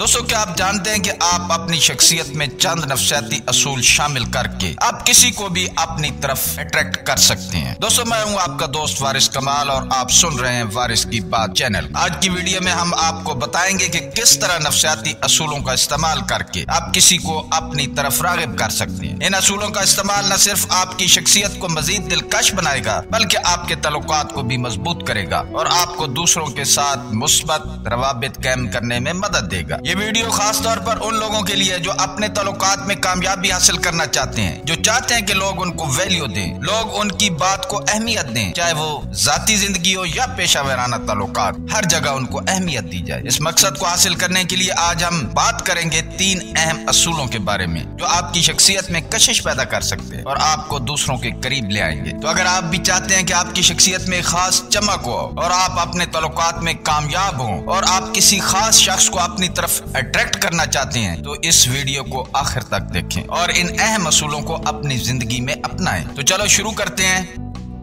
दोस्तों, क्या आप जानते हैं कि आप अपनी शख्सियत में चंद नफ्सियाती असूल शामिल करके आप किसी को भी अपनी तरफ अट्रैक्ट कर सकते हैं। दोस्तों, मैं हूं आपका दोस्त वारिस कमाल और आप सुन रहे हैं वारिस की बात चैनल। आज की वीडियो में हम आपको बताएंगे कि किस तरह नफ्सियाती असूलों का इस्तेमाल करके आप किसी को अपनी तरफ राग़िब कर सकते हैं। इन असूलों का इस्तेमाल न सिर्फ आपकी शख्सियत को मजीद दिलकश बनाएगा बल्कि आपके तल्लुकात को भी मजबूत करेगा और आपको दूसरों के साथ मुस्बत रवाबित कायम करने में मदद देगा। ये वीडियो खास तौर पर उन लोगों के लिए जो अपने तल्लुकात में कामयाबी हासिल करना चाहते हैं, जो चाहते हैं कि लोग उनको वैल्यू दें, लोग उनकी बात को अहमियत दें, चाहे वो जाती जिंदगी हो या पेशा वराना तल्लुकात, हर जगह उनको अहमियत दी जाए। इस मकसद को हासिल करने के लिए आज हम बात करेंगे 3 अहम असूलों के बारे में जो आपकी शख्सियत में कशिश पैदा कर सकते हैं और आपको दूसरों के करीब ले आएंगे। तो अगर आप भी चाहते हैं कि आपकी शख्सियत में खास चमक हो और आप अपने तल्लुकात में कामयाब हो और आप किसी खास शख्स को अपनी तरफ अट्रैक्ट करना चाहते हैं, तो इस वीडियो को आखिर तक देखें और इन अहम असूलों को अपनी जिंदगी में अपनाएं। तो चलो शुरू करते हैं।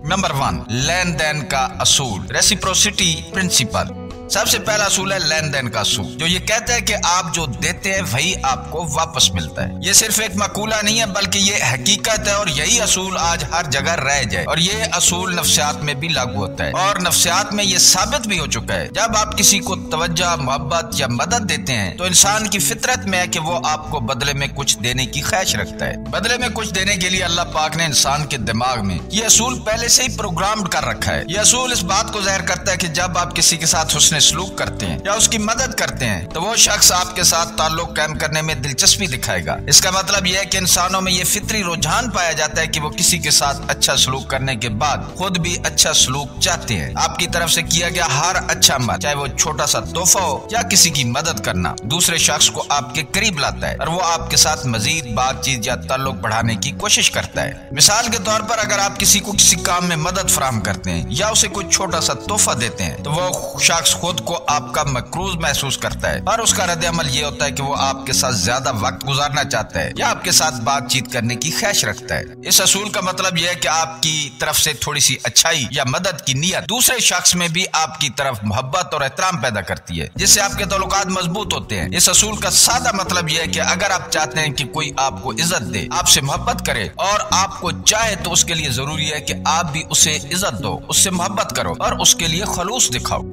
नंबर 1, लेन देन का असूल, रेसिप्रोसिटी प्रिंसिपल। सबसे पहला असूल है लेन देन का असूल, जो ये कहता है कि आप जो देते हैं वही आपको वापस मिलता है। ये सिर्फ एक मकूला नहीं है बल्कि ये हकीकत है और यही असूल आज हर जगह रह जाए और ये असूल नफ्सियात में भी लागू होता है और नफ्सियात में ये साबित भी हो चुका है। जब आप किसी को तवज्जो, मोहब्बत या मदद देते हैं तो इंसान की फितरत में है कि वो आपको बदले में कुछ देने की ख्वाहिश रखता है। बदले में कुछ देने के लिए अल्लाह पाक ने इंसान के दिमाग में ये असूल पहले से ही प्रोग्राम्ड कर रखा है। ये असूल इस बात को जाहिर करता है कि जब आप किसी के साथ हुस्न सलूक करते हैं या उसकी मदद करते हैं तो वो शख्स आपके साथ ताल्लुक कायम करने में दिलचस्पी दिखाएगा। इसका मतलब यह है कि इंसानों में ये फितरी रुझान पाया जाता है कि वो किसी के साथ अच्छा सलूक करने के बाद खुद भी अच्छा सलूक चाहते हैं। आपकी तरफ से किया गया हर अच्छा अमल, चाहे वो छोटा सा तोहफा हो या किसी की मदद करना, दूसरे शख्स को आपके करीब लाता है और वो आपके साथ मजीद बातचीत या ताल्लुक बढ़ाने की कोशिश करता है। मिसाल के तौर पर अगर आप किसी को किसी काम में मदद फराहम करते हैं या उसे कोई छोटा सा तोहफा देते हैं तो वो शख्स खुद को आपका मकरूज महसूस करता है और उसका रद्द-ए-अमल ये होता है कि वो आपके साथ ज्यादा वक्त गुजारना चाहता है या आपके साथ बातचीत करने की ख्वाहिश रखता है। इस असूल का मतलब यह है कि आपकी तरफ से थोड़ी सी अच्छाई या मदद की नीयत दूसरे शख्स में भी आपकी तरफ मोहब्बत और एहतराम पैदा करती है, जिससे आपके ताल्लुकात मजबूत होते हैं। इस असूल का सादा मतलब यह है कि अगर आप चाहते हैं कि कोई आपको इज्जत दे, आपसे मोहब्बत करे और आपको चाहे तो उसके लिए जरूरी है कि आप भी उसे इज्जत दो, उससे मोहब्बत करो और उसके लिए खलूस दिखाओ।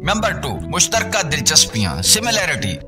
नंबर 2, मुश्तरका दिलचस्पियां, सिमिलैरिटी।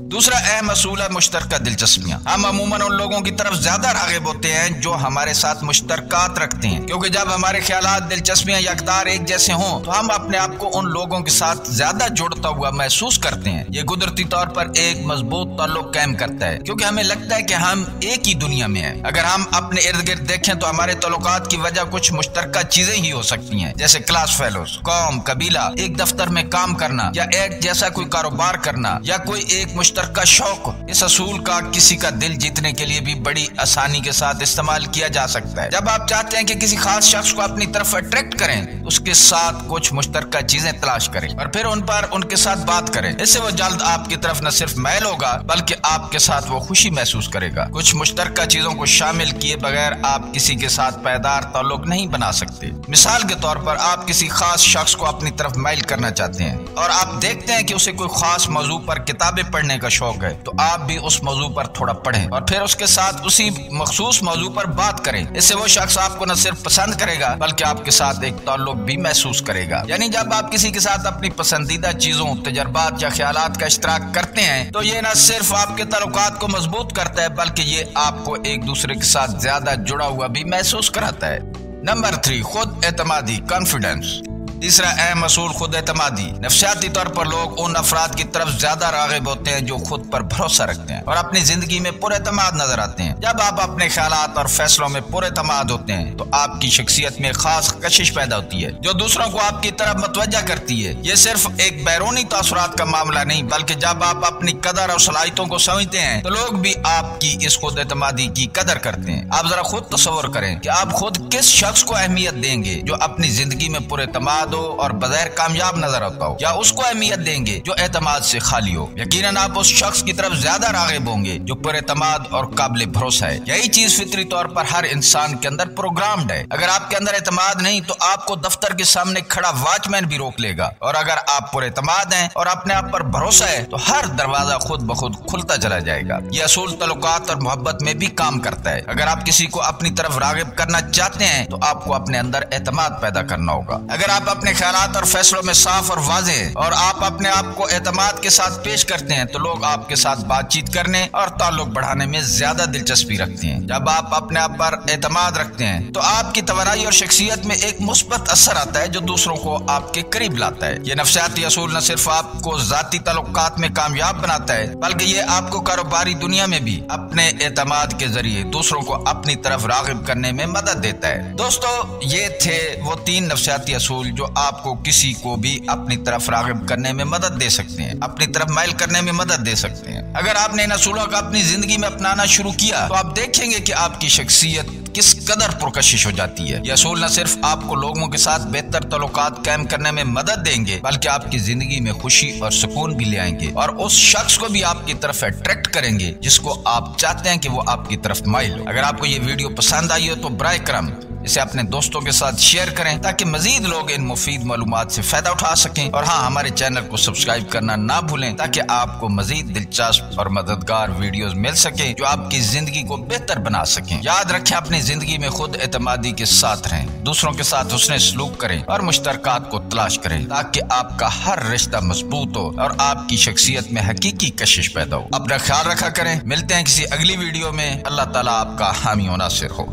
दूसरा अहम असूल है मुश्तरका दिलचस्पियां। हम अमूमन उन लोगों की तरफ ज्यादा राग़िब होते हैं जो हमारे साथ मुश्तरकात रखते हैं, क्योंकि जब हमारे ख्यालात, दिलचस्पियां यकदार एक जैसे हों तो हम अपने आप को उन लोगों के साथ ज्यादा जुड़ता हुआ महसूस करते हैं। ये कुदरती तौर पर एक मजबूत ताल्लुक कायम करता है क्योंकि हमें लगता है कि हम एक ही दुनिया में हैं। अगर हम अपने इर्द गिर्द देखें तो हमारे ताल्लुकात की वजह कुछ मुश्तरका चीजें ही हो सकती हैं, जैसे क्लास फेलोज, कौम, कबीला, एक दफ्तर में काम करना या एक जैसा कोई कारोबार करना या कोई एक का शौक। इस असूल का किसी का दिल जीतने के लिए भी बड़ी आसानी के साथ इस्तेमाल किया जा सकता है। जब आप चाहते हैं कि किसी खास शख्स को अपनी तरफ अट्रैक्ट करें, उसके साथ कुछ मुश्तरका चीजें तलाश करें और फिर उन पर उनके साथ बात करें। इससे वो जल्द आपकी तरफ न सिर्फ मैल होगा बल्कि आपके साथ वो खुशी महसूस करेगा। कुछ मुश्तरका चीजों को शामिल किए बगैर आप किसी के साथ पायदार ताल्लुक नहीं बना सकते। मिसाल के तौर पर आप किसी खास शख्स को अपनी तरफ मैल करना चाहते हैं और आप देखते हैं कि उसे कोई खास मौजू पर किताबें पढ़ने का शौक है, तो आप भी उस मौजू पर थोड़ा पढ़ें और फिर उसके साथ उसी मखसूस मौजू पर बात करें। इससे वो शख्स आपको न सिर्फ पसंद करेगा बल्कि आपके साथ एक ताल्लुक भी महसूस करेगा। यानी जब आप किसी के साथ अपनी पसंदीदा चीजों, तजर्बात या ख्यालात का इश्तराक करते हैं तो ये न सिर्फ आपके ताल्लुकात को मजबूत करता है बल्कि ये आपको एक दूसरे के साथ ज्यादा जुड़ा हुआ भी महसूस कराता है। नंबर 3, खुद एतमादी, कॉन्फिडेंस। तीसरा अहम असूल खुद एतमादी। नफ्सियाती तौर पर लोग उन अफराद की तरफ ज्यादा राग़िब होते हैं जो खुद पर भरोसा रखते हैं और अपनी जिंदगी में पुरएतमाद नजर आते हैं। जब आप अपने ख्यालात और फैसलों में पुरएतमाद होते हैं तो आपकी शख्सियत में खास कशिश पैदा होती है जो दूसरों को आपकी तरफ मतवज्जा करती है। ये सिर्फ एक बैरूनी तासुरात का मामला नहीं बल्कि जब आप अपनी कदर और सलाहियतों को समझते हैं तो लोग भी आपकी इस खुद एतमादी की कदर करते हैं। आप जरा खुद तसव्वुर करें कि आप खुद किस शख्स को अहमियत देंगे जो अपनी जिंदगी में पुरएतमाद एतमाद हो और बगैर कामयाब नजर आता हो, या उसको अहमियत देंगे जो एतमाद से खाली हो। यकीनन आप उस शख्स की तरफ ज्यादा राग़िब होंगे जो पुरएतमाद और काबिल भरोसा है। यही चीज फितरी तौर पर हर इंसान के अंदर प्रोग्राम्ड है। अगर आपके अंदर एतमाद नहीं तो आपको दफ्तर के सामने खड़ा वॉचमैन भी रोक लेगा, और अगर आप पुरएतमाद हैं और अपने आप पर भरोसा है तो हर दरवाजा खुद ब खुद खुलता चला जाएगा। ये असूल तल्लुकात और मोहब्बत में भी काम करता है। अगर आप किसी को अपनी तरफ राग़िब करना चाहते हैं तो आपको अपने अंदर एतमाद पैदा करना होगा। अगर आप अपने ख्यालात और फैसलों में साफ और वाज़ेह हैं और आप अपने आप को एतमाद के साथ पेश करते हैं तो लोग आपके साथ बातचीत करने और ताल्लुक बढ़ाने में ज्यादा दिलचस्पी रखते हैं। जब आप अपने आप पर एतमाद रखते हैं तो आपकी तवानाई और शख्सियत में एक मुस्बत असर आता है जो दूसरों को आपके करीब लाता है। ये नफ्सियाती असूल न सिर्फ आपको ज़ाती ताल्लुकात में कामयाब बनाता है बल्कि ये आपको कारोबारी दुनिया में भी अपने एतमाद के जरिए दूसरों को अपनी तरफ राग़िब करने में मदद देता है। दोस्तों, ये थे वो 3 नफ्सियाती असूल जो आपको किसी को भी अपनी तरफ राग़िब करने में मदद दे सकते हैं, अपनी तरफ माइल करने में मदद दे सकते हैं। अगर आपने इन असूलों का अपनी जिंदगी में अपनाना शुरू किया तो आप देखेंगे कि आपकी शख्सियत किस कदर पुरकशिश हो जाती है। ये असूल न सिर्फ आपको लोगों के साथ बेहतर ताल्लुकात कायम करने में मदद देंगे बल्कि आपकी जिंदगी में खुशी और सुकून भी ले आएंगे और उस शख्स को भी आपकी तरफ अट्रैक्ट करेंगे जिसको आप चाहते हैं कि वो आपकी तरफ माइल हो। अगर आपको ये वीडियो पसंद आई हो तो बराए करम इसे अपने दोस्तों के साथ शेयर करें ताकि मजीद लोग इन मुफीद मालूमात से फायदा उठा सकें। और हाँ, हमारे चैनल को सब्सक्राइब करना ना भूलें ताकि आपको मजीद दिलचस्प और मददगार वीडियोस मिल सके जो आपकी जिंदगी को बेहतर बना सकें। याद रखें, अपनी जिंदगी में खुद एतमादी के साथ रहें, दूसरों के साथ हुस्न सलूक करें और मुश्तरकात को तलाश करें ताकि आपका हर रिश्ता मजबूत हो और आपकी शख्सियत में हकीकी कशिश पैदा हो। अपना ख्याल रखा करें। मिलते हैं किसी अगली वीडियो में। अल्लाह ताला आपका हामी और नासिर हो।